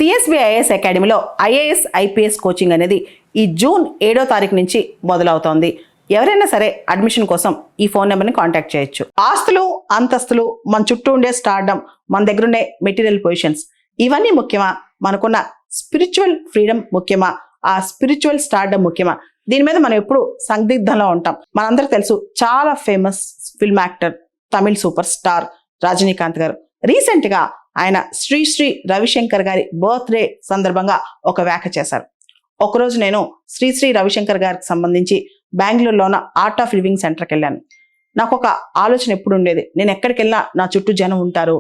CSBIS అకాడమీలో IAS IPS coaching అనేది ఈ జూన్ 7వ తారీఖు నుంచి మొదలవుతోంది. ఎవరైనా సరే అడ్మిషన్ కోసం ఈ ఫోన్ నెంబర్ని కాంటాక్ట్ చేయొచ్చు. ఆస్తులు, అంతస్తులు, మన చుట్టూ ఉండే స్టార్డమ్, మన దగ్గర ఉండే మెటీరియల్ పొజిషన్స్, ఇవన్నీ ముఖ్యమా? మనకున్న స్పిరిచువల్ ఫ్రీడమ్ ముఖ్యమా? ఆ స్పిరిచువల్ స్టార్డమ్ ముఖ్యమా? దీని మీద మనం ఎప్పుడు సందిగ్ధంలో ఉంటాం. మనందరికి తెలుసు, చాలా famous film actor, Tamil super star Rajinikanth గారు రీసెంట్ గా ఆయన శ్రీ రవిశంకర్ గారి బర్త్డే సందర్భంగా ఒక వ్యాఖ్య చేశారు. ఒకరోజు నేను శ్రీ రవిశంకర్ గారికి సంబంధించి బెంగళూరులో ఉన్న ఆర్ట్ ఆఫ్ లివింగ్ సెంటర్కి వెళ్ళాను. నాకు ఒక ఆలోచన ఎప్పుడు ఉండేది, నేను ఎక్కడికి వెళ్ళినా నా చుట్టూ జనం ఉంటారు,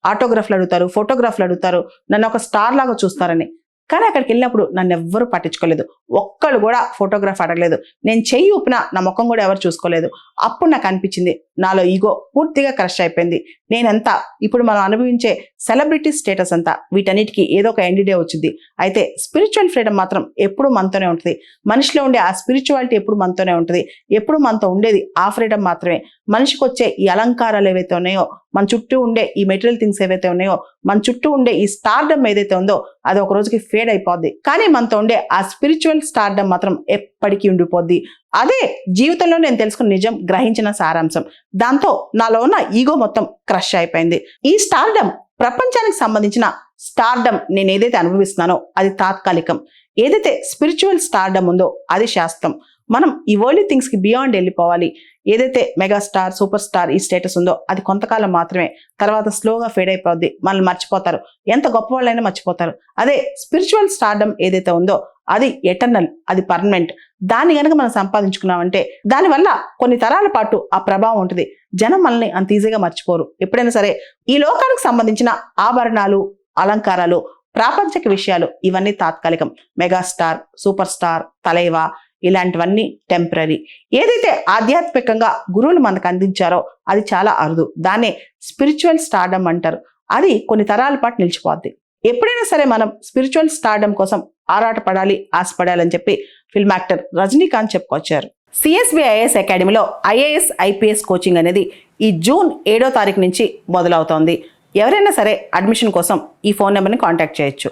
ఆటోగ్రాఫ్లు అడుగుతారు, ఫోటోగ్రాఫ్లు అడుగుతారు, నన్ను ఒక స్టార్ లాగా చూస్తారని. కానీ అక్కడికి వెళ్ళినప్పుడు నన్ను ఎవ్వరూ పట్టించుకోలేదు, ఒక్కళ్ళు కూడా ఫోటోగ్రాఫ్ అడగలేదు, నేను చెయ్యి ఊపినా నా ముఖం కూడా ఎవరు చూసుకోలేదు. అప్పుడు నాకు అనిపించింది, నాలో ఈగో పూర్తిగా క్రష్ అయిపోయింది. నేనంతా ఇప్పుడు మనం అనుభవించే సెలబ్రిటీ స్టేటస్ అంతా వీటన్నిటికీ ఏదో ఒక ఎండ్ డే వచ్చింది. అయితే స్పిరిచువల్ ఫ్రీడమ్ మాత్రం ఎప్పుడు మనతోనే ఉంటుంది. మనిషిలో ఉండే ఆ స్పిరిచువాలిటీ ఎప్పుడు మనతోనే ఉంటుంది. ఎప్పుడు మనతో ఉండేది ఆ ఫ్రీడమ్ మాత్రమే. మనిషికి వచ్చే ఈ అలంకారాలు ఏవైతే ఉన్నాయో, మన చుట్టూ ఉండే ఈ మెటీరియల్ థింగ్స్ ఏవైతే ఉన్నాయో, మన చుట్టూ ఉండే ఈ స్టార్డమ్ ఏదైతే ఉందో అది ఒక రోజుకి ఫేడ్ అయిపోద్ది. కానీ మనతో ఉండే ఆ స్పిరిచువల్ స్టార్డమ్ మాత్రం ఎప్పటికీ ఉండిపోద్ది. అదే జీవితంలో నేను తెలుసుకున్న నిజం, గ్రహించిన సారాంశం. దాంతో నాలో ఉన్న ఈగో మొత్తం క్రష్ అయిపోయింది. ఈ స్టార్డమ్, ప్రపంచానికి సంబంధించిన స్టార్డమ్ నేను ఏదైతే అనుభవిస్తున్నానో అది తాత్కాలికం. ఏదైతే స్పిరిచువల్ స్టార్డమ్ ఉందో అది శాశ్వతం. మనం ఈ వరల్డ్ థింగ్స్ కి బియాండ్ వెళ్ళిపోవాలి. ఏదైతే మెగాస్టార్, సూపర్ స్టార్ ఈ స్టేటస్ ఉందో అది కొంతకాలం మాత్రమే, తర్వాత స్లోగా ఫేడ్ అయిపోద్ది, మనల్ని మర్చిపోతారు, ఎంత గొప్ప వాళ్ళైనా మర్చిపోతారు. అదే స్పిరిచువల్ స్టార్డమ్ ఏదైతే ఉందో అది ఎటర్నల్, అది పర్మనెంట్. దాన్ని కనుక మనం సంపాదించుకున్నామంటే దానివల్ల కొన్ని తరాల పాటు ఆ ప్రభావం ఉంటుంది. జనం మనల్ని అంత ఈజీగా మర్చిపోరు. ఎప్పుడైనా సరే ఈ లోకానికి సంబంధించిన ఆభరణాలు, అలంకారాలు, ప్రాపంచిక విషయాలు ఇవన్నీ తాత్కాలికం. మెగాస్టార్, సూపర్ స్టార్, తలైవా ఇలాంటివన్నీ టెంపరీ. ఏదైతే ఆధ్యాత్మికంగా గురువులు మనకు అందించారో అది చాలా అరుదు. దాన్నే స్పిరిచువల్ స్టార్డమ్ అంటారు. అది కొన్ని తరాల పాటు నిలిచిపోద్ది. ఎప్పుడైనా సరే మనం స్పిరిచువల్ స్టార్డమ్ కోసం ఆరాటపడాలి, ఆశపడాలని చెప్పి ఫిల్మ్ యాక్టర్ రజనీకాంత్ చెప్పుకొచ్చారు. సిఎస్బిఐఎస్ అకాడమీలో ఐఏఎస్ ఐపీఎస్ కోచింగ్ అనేది ఈ జూన్ 7వ తారీఖు నుంచి మొదలవుతోంది. ఎవరైనా సరే అడ్మిషన్ కోసం ఈ ఫోన్ నెంబర్ని కాంటాక్ట్ చేయొచ్చు.